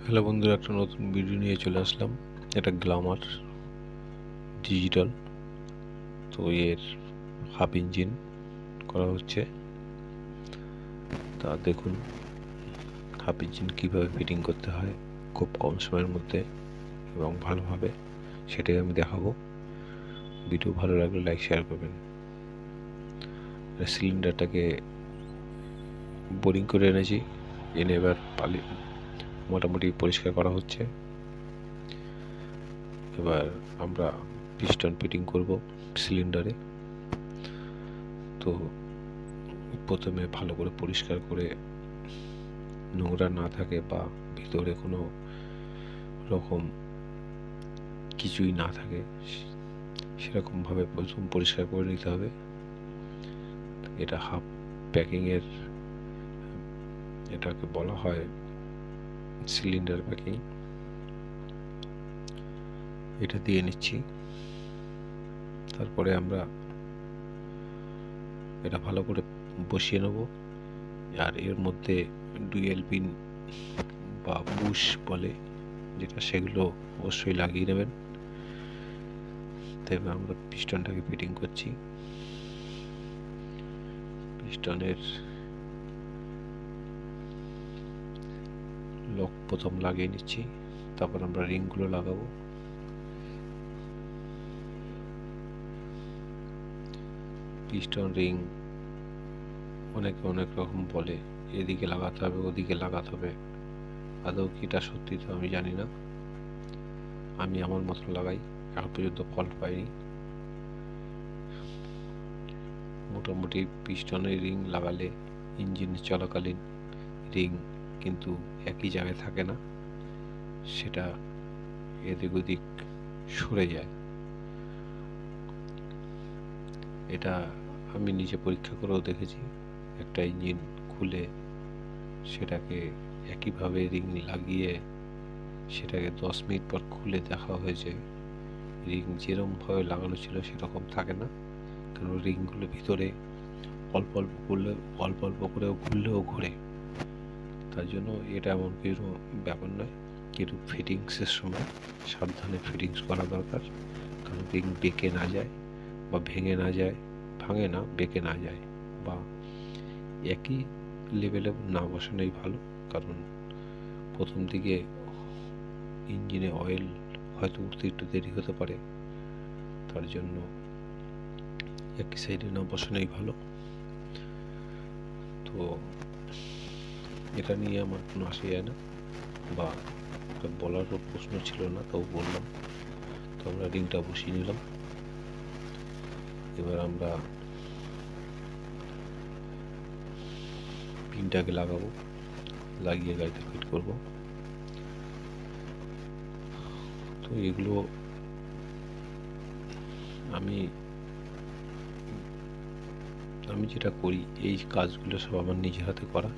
Hello বন্ধুরা, একটা নতুন ভিডিও নিয়ে চলে আসলাম। এটা গ্ল্যামার ডিজিটাল। তো এর হাফ ইঞ্জিন করা হচ্ছে। তা দেখুন হাফ ইঞ্জিন কীভাবে ফিটিং করতে হয় খুব কম সময়ের মধ্যে এবং ভালোভাবে, সেটাই আমি দেখাবো। ভিডিও ভালো লাগলে লাইক শেয়ার করবেন। সিলিন্ডারটাকে বোরিং করে এনেছি, এনে এবার মোটামুটি পরিষ্কার করা হচ্ছে। এবার আমরা পিস্টন ফিটিং করব সিলিন্ডারে। তো প্রথমে ভালো করে পরিষ্কার করে, নোংরা না থাকে বা ভিতরে কোনো রকম কিছুই না থাকে সেরকমভাবে প্রথম পরিষ্কার করে নিতে হবে। এটা হাফ প্যাকিংয়ের, এটাকে বলা হয় সিলিন্ডার প্যাকিং। এটা দিয়ে নিচ্ছি। তারপরে আমরা এটা ভালো করে বসিয়ে নেব। আর এর মধ্যে ডুয়েল পিন বা বুশ বলে যেটা, সেগুলো অবশ্যই লাগিয়ে নেবেন। তবে আমরা পিস্টনটাকে ফিটিং করছি। পিস্টনের লক প্রথম লাগিয়ে নিচ্ছি, তারপর আমরা রিংগুলো লাগাবো। পিস্টন রিং অনেকে অনেক রকম বলে, এদিকে লাগাতে হবে ওদিকে লাগাতে হবে। আদৌ কি এটা সত্যি তো আমি জানি না। আমি আমার মতো লাগাই, এখন পর্যন্ত ফল্ট পাইনি। মোটামুটি পিস্টনের রিং লাগালে ইঞ্জিন চলাকালীন রিং কিন্তু একই জায়গায় থাকে না, সেটা এদিক ওদিক সরে যায়। এটা আমি নিজে পরীক্ষা করেও দেখেছি। একটা ইঞ্জিন খুলে সেটাকে একইভাবে রিং লাগিয়ে সেটাকে 10 মিনিট পর খুলে দেখা হয়েছে, রিং যেরকমভাবে লাগানো ছিল সেরকম থাকে না। কারণ রিংগুলো ভিতরে অল্প অল্প করেও ঘুরলেও ঘোরে। তার জন্য এটা এমন কিছু ব্যাপার নয়, কিন্তু ফিটিংসের সময় সাবধানে ফিটিংস করা দরকার। কারণ রিং বেঁকে না যায় বা ভেঙে না যায়, ভাঙে না, বেঁকে না যায়, বা একই লেভেলে না বসানোই ভালো। কারণ প্রথম দিকে ইঞ্জিনে অয়েল হয়তো উঠতে একটু দেরি হতে পারে, তার জন্য একই সাইডে না বসানোই ভালো। তো এটা নিয়ে আমার কোনো আসে যায় না, বা বলারও প্রশ্ন ছিল না, তাও বললাম। তো আমরা রিংটা বসিয়ে নিলাম। এবার আমরা পিনটাকে লাগাবো, লাগিয়ে গাড়িতে ফিট করব। তো এগুলো আমি যেটা করি, এই কাজগুলো সব আমার নিজের হাতে করা।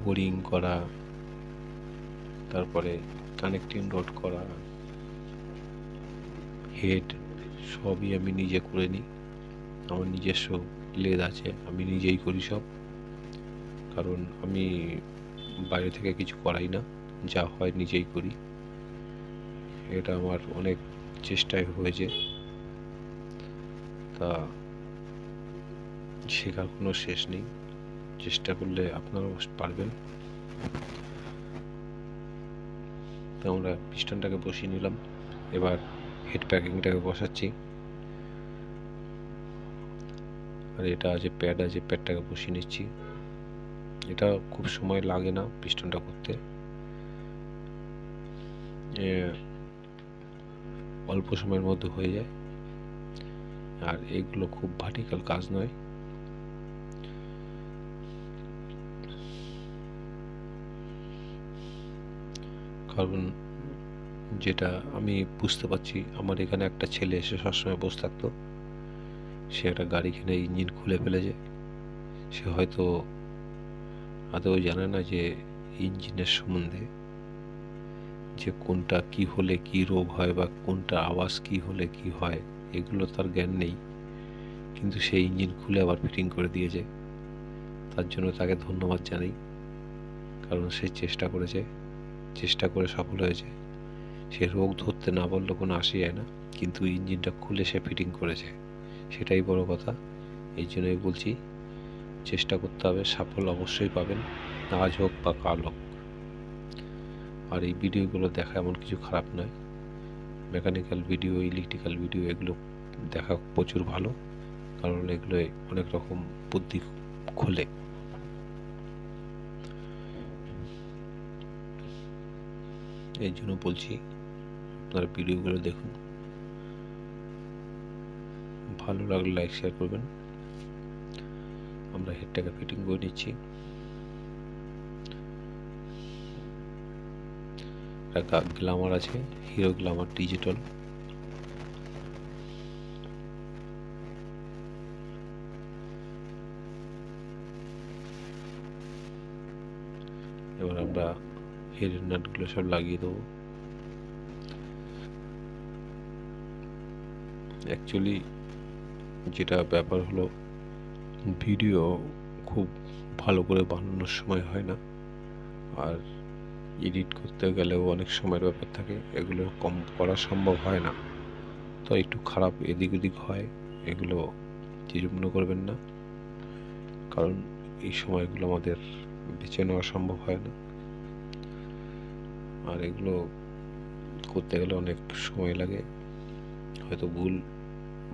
বোরিং করা, তারপরে কানেক্টিং রড করা, হেড, সবই আমি নিজে করে নিই। আমার নিজস্ব লেদ আছে, আমি নিজেই করি সব। কারণ আমি বাইরে থেকে কিছু করাই না, যা হয় নিজেই করি। এটা আমার অনেক চেষ্টায় হয়েছে, তা শেখার কোনো শেষ নেই। চেষ্টা করলে আপনারাও পারবেন। তো আমরা পিস্টনটাকে বসিয়ে নিলাম। এবার হেড প্যাকিংটাকে বসাচ্ছি। আর এটা যে প্যাড আছে, প্যাডটাকে বসিয়ে নিচ্ছি। এটা খুব সময় লাগে না পিস্টনটা করতে, অল্প সময়ের মধ্যে হয়ে যায়। আর এগুলো খুব ভার্টিক্যাল কাজ নয়। কারণ যেটা আমি বুঝতে পারছি, আমার এখানে একটা ছেলে এসে সবসময় বসে থাকতো, সে একটা গাড়ি কিনে ইঞ্জিন খুলে ফেলেছে। সে হয়তো আদৌ জানে না যে ইঞ্জিনের সম্বন্ধে, যে কোনটা কি হলে কি রোগ হয় বা কোনটা আওয়াজ কি হলে কি হয়, এগুলো তার জ্ঞান নেই। কিন্তু সে ইঞ্জিন খুলে আবার ফিটিং করে দিয়েছে। তার জন্য তাকে ধন্যবাদ জানাই, কারণ সে চেষ্টা করেছে। চেষ্টা করে সফল হয়েছে। সে রোগ ধরতে না বললে কোনো আসে যায় না, কিন্তু ইঞ্জিনটা খুলে সে ফিটিং করেছে, সেটাই বড় কথা। এই জন্যই বলছি চেষ্টা করতে হবে, সাফল্য অবশ্যই পাবেন, আজ হোক বা কাল হোক। আর এই ভিডিওগুলো দেখা এমন কিছু খারাপ নয়, মেকানিক্যাল ভিডিও, ইলেকট্রিক্যাল ভিডিও এগুলো দেখা প্রচুর ভালো, কারণ এগুলো অনেক রকম বুদ্ধি খোলে। এই জন্য বলছি আপনারা ভিডিওগুলো দেখুন, ভালো লাগলে লাইক শেয়ার করবেন। আমরা হেডটাকে ফিটিং করে নিচ্ছি। একটা গ্ল্যামার আছে, হিরো গ্ল্যামার ডিজিটাল। এবার আমরা হেডের নাটগুলো সব লাগিয়ে দেবো। অ্যাকচুয়ালি যেটা ব্যাপার হলো, ভিডিও খুব ভালো করে বানানোর সময় হয় না, আর এডিট করতে গেলেও অনেক সময়ের ব্যাপার থাকে, এগুলো কম করা সম্ভব হয় না, তো একটু খারাপ এদিক ওদিক হয়। এগুলো কিছু মনে করবেন না, কারণ এই সময়গুলো আমাদের বেছে নেওয়া সম্ভব হয় না, আর এগুলো করতে গেলে অনেক সময় লাগে, হয়তো ভুল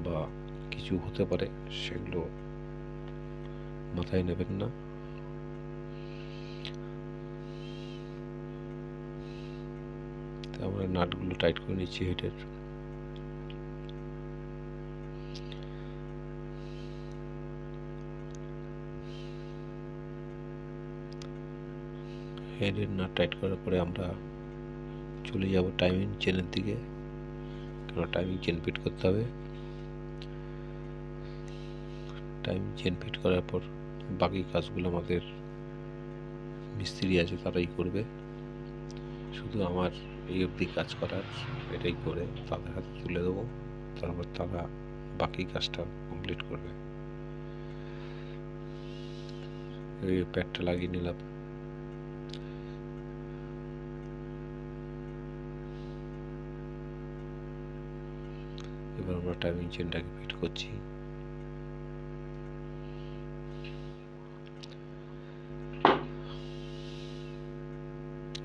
বা কিছু হতে পারে, সেগুলো মাথায় নেবেন না। আমরা নাটগুলো টাইট করে নিচ্ছি হেডের। হেডের নাট টাইট করার পরে আমরা চলে যাব টাইমিং চেনের দিকে, কারণ টাইমিং চেন ফিট করতে হবে। টাইমিং চেন ফিট করার পর বাকি কাজগুলো আমাদের মিস্ত্রি আছে তারাই করবে, শুধু আমার এই অবধি কাজ করার, এটাই করে তাদের হাতে তুলে দেবো, তারপর তারা বাকি কাজটা কমপ্লিট করবে। এই প্যাডটা লাগিয়ে নিলাম। এবার আমরা টাইমিং চেনটাকে ফিট করছি।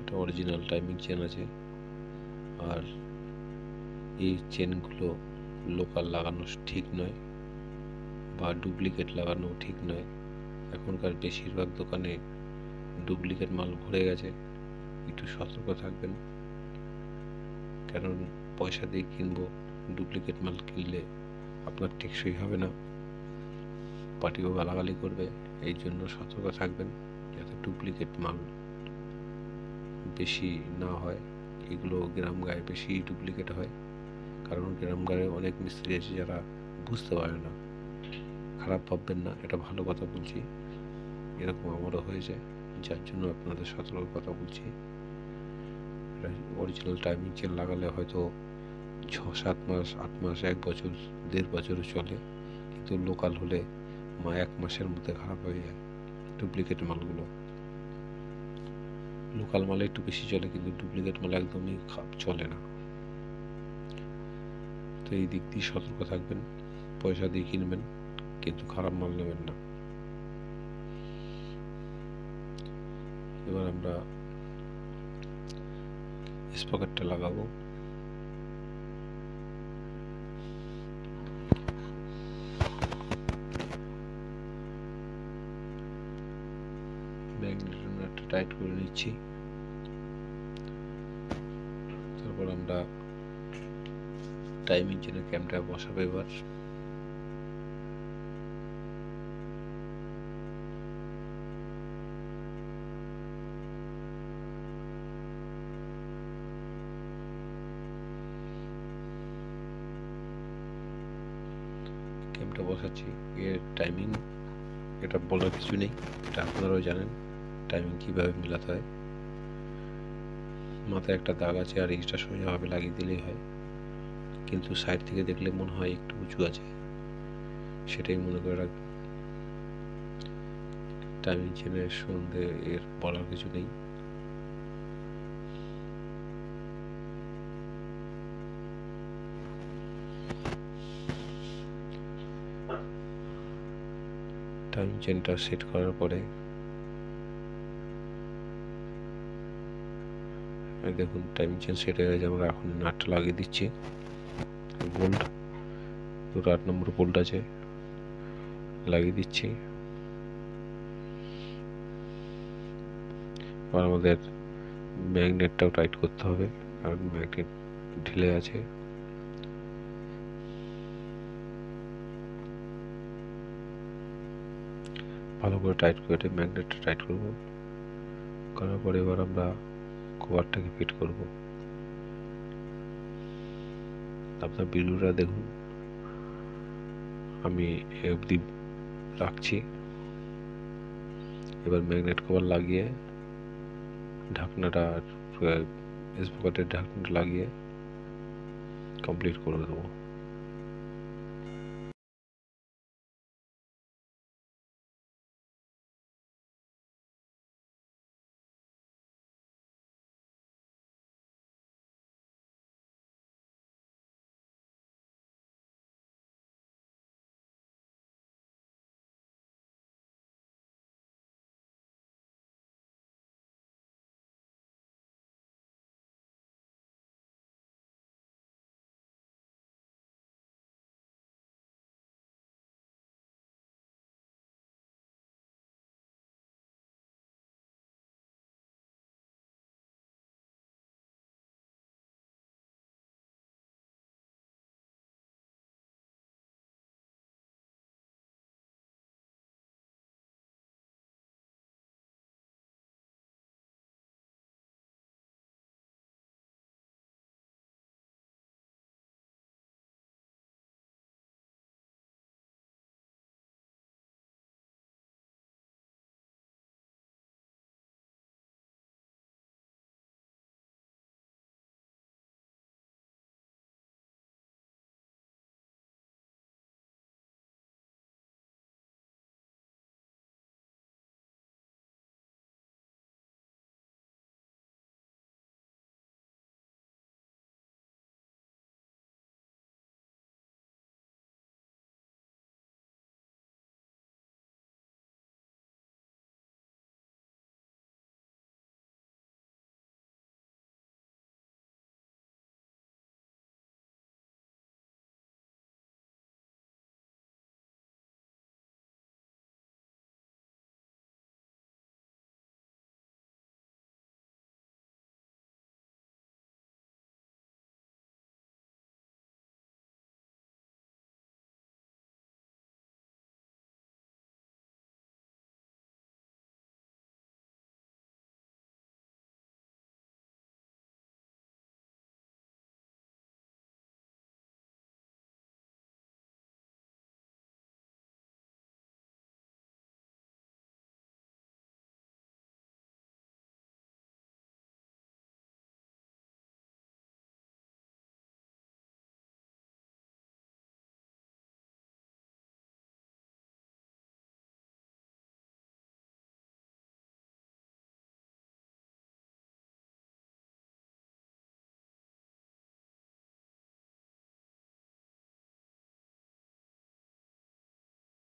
এটা অরিজিনাল টাইমিং চেন আছে, আর এই চেনগুলো লোকাল লাগানো ঠিক নয়, বা ডুপ্লিকেট লাগানো ঠিক নয়। এখনকার বেশিরভাগ দোকানে ডুপ্লিকেট মাল ভরে গেছে, একটু সতর্ক থাকবেন, কারণ পয়সা দিয়ে কিনবো, ডুপ্লিকেট মাল কিনলে আপনার টেকসই হবে না, পার্টিও গালাগালি করবে। এই জন্য সতর্ক থাকবেন যাতে ডুপ্লিকেট মাল বেশি না হয়। এগুলো গ্রাম গায়ে বেশি ডুপ্লিকেট হয়, কারণ গ্রাম গায়ে অনেক মিস্ত্রি আছে যারা বুঝতে পারে না। খারাপ ভাববেন না, এটা ভালো কথা বলছি, এরকম আমারও হয়েছে, যার জন্য আপনাদের সতর্ক কথা বলছি। অরিজিনাল টাইমিং চেন লাগালে হয়তো 6-7 মাস, 8 মাস, 1 বছর, 1.5 বছরও চলে, কিন্তু লোকাল হলে 1 মাসের মধ্যে খারাপ হয়ে যায়। ডুপ্লিকেট মালগুলো, লোকাল মালে একটু বেশি চলে, কিন্তু ডুপ্লিকেট মাল একদমই চলে না। তো এই দিক দিয়ে সতর্ক থাকবেন, পয়সা দিয়ে কিনবেন কিন্তু খারাপ মাল নেবেন না। এবার আমরা স্পকেটটা লাগাবো। ম্যাগনেটের নাটটা টাইট করে নিচ্ছি। তারপর আমরা টাইমিং চেনের ক্যামটা বসাবো। এবার ক্যামটা বসাচ্ছি। এর টাইমিং এটা বলার কিছু নেই, এটা আপনারাও জানেন টাইমিং কিভাবে মেলাতে হয়। মাথায় একটা দাগ আছে আর এইটা সোজাভাবে লাগিয়ে দিলেই হয়, কিন্তু সাইড থেকে দেখলে মনে হয় একটু উঁচু আছে, সেটাই মনে করে রাখবেন। টাইমিং চেনের সন্ধে এর বলার কিছু নেই। টাইম চেনটা সেট করার পরে দেখুন টাইম চেন সেট হয়ে গেছে। আমরা এখন নাটটা লাগিয়ে দিচ্ছি। বোল্ট দুটো 8 নম্বর বোল্ট আছে, লাগিয়ে দিচ্ছি। আর আমাদের ম্যাগনেটটাও টাইট করতে হবে, কারণ ম্যাগনেট ঢিলে আছে। ভালো করে টাইট করে ম্যাগনেটটা টাইট করব। করার পরে এবার আমরা কভারটাকে ফিট করব। আপনার ভিডিওটা দেখুন, আমি অবধি রাখছি। এবার ম্যাগনেট কভার লাগিয়ে ঢাকনাটা স্পকারের ঢাকনাটা লাগিয়ে কমপ্লিট করে দেবো।